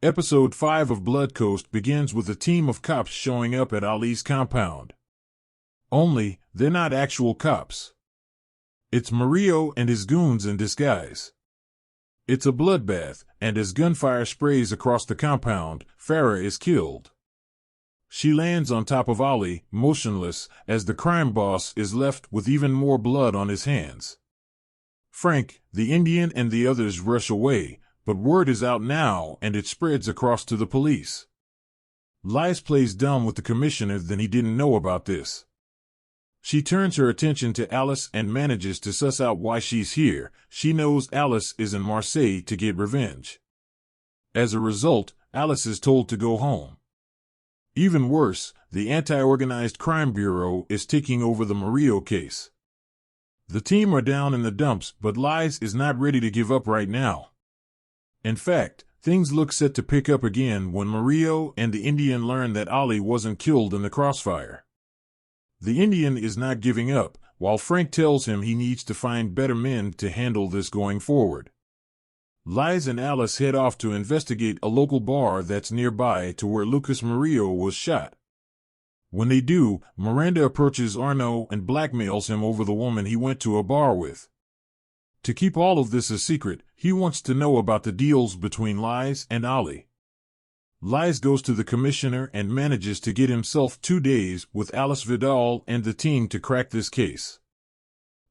Episode 5 of Blood Coast begins with a team of cops showing up at Ali's compound. Only, they're not actual cops. It's Murillo and his goons in disguise. It's a bloodbath, and as gunfire sprays across the compound, Farah is killed. She lands on top of Ali, motionless, as the crime boss is left with even more blood on his hands. Frank, the Indian, and the others rush away, but word is out now and it spreads across to the police. Liz plays dumb with the commissioner than he didn't know about this. She turns her attention to Alice and manages to suss out why she's here. She knows Alice is in Marseille to get revenge. As a result, Alice is told to go home. Even worse, the Anti-Organized Crime Bureau is taking over the Murillo case. The team are down in the dumps, but Liz is not ready to give up right now. In fact, things look set to pick up again when Murillo and the Indian learn that Ali wasn't killed in the crossfire. The Indian is not giving up, while Frank tells him he needs to find better men to handle this going forward. Liz and Alice head off to investigate a local bar that's nearby to where Lucas Murillo was shot. When they do, Miranda approaches Arno and blackmails him over the woman he went to a bar with. To keep all of this a secret, he wants to know about the deals between Liz and Ali. Liz goes to the commissioner and manages to get himself 2 days with Alice Vidal and the team to crack this case.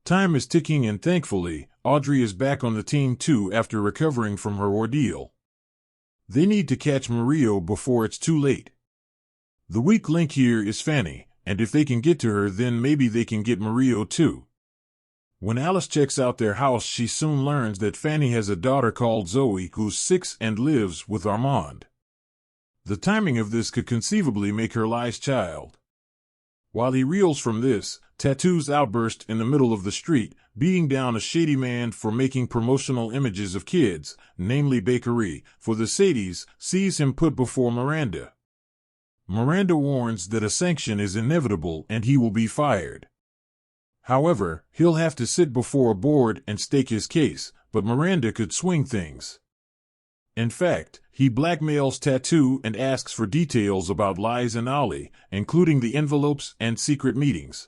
Time is ticking and thankfully, Audrey is back on the team too after recovering from her ordeal. They need to catch Murillo before it's too late. The weak link here is Fanny, and if they can get to her then maybe they can get Murillo too. When Alice checks out their house, she soon learns that Fanny has a daughter called Zoe who's 6 and lives with Armand. The timing of this could conceivably make her Li's child. While he reels from this, Tattoos outburst in the middle of the street, beating down a shady man for making promotional images of kids, namely Bakery, for the Sadies, sees him put before Miranda. Miranda warns that a sanction is inevitable and he will be fired. However, he'll have to sit before a board and stake his case, but Miranda could swing things. In fact, he blackmails Tattoo and asks for details about Liz and Ali, including the envelopes and secret meetings.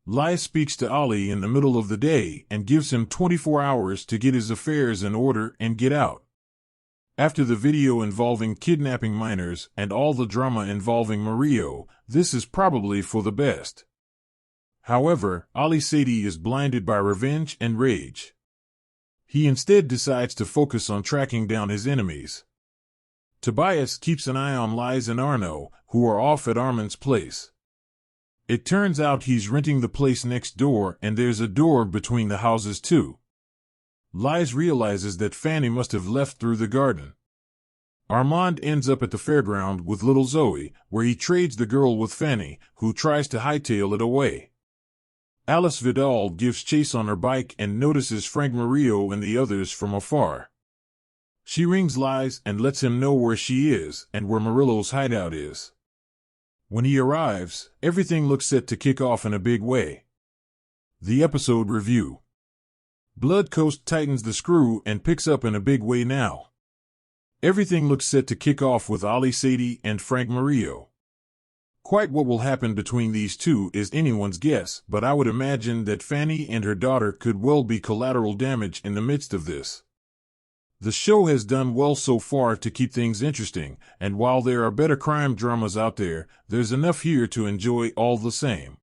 Liz speaks to Ali in the middle of the day and gives him 24 hours to get his affairs in order and get out. After the video involving kidnapping minors and all the drama involving Murillo, this is probably for the best. However, Ali Sadie is blinded by revenge and rage. He instead decides to focus on tracking down his enemies. Tobias keeps an eye on Liz and Arno, who are off at Armand's place. It turns out he's renting the place next door and there's a door between the houses too. Liz realizes that Fanny must have left through the garden. Armand ends up at the fairground with little Zoe, where he trades the girl with Fanny, who tries to hightail it away. Alice Vidal gives chase on her bike and notices Frank Murillo and the others from afar. She rings Liz and lets him know where she is and where Murillo's hideout is. When he arrives, everything looks set to kick off in a big way. The episode review. Blood Coast tightens the screw and picks up in a big way now. Everything looks set to kick off with Ali Sadie and Frank Murillo. Quite what will happen between these two is anyone's guess, but I would imagine that Fanny and her daughter could well be collateral damage in the midst of this. The show has done well so far to keep things interesting, and while there are better crime dramas out there, there's enough here to enjoy all the same.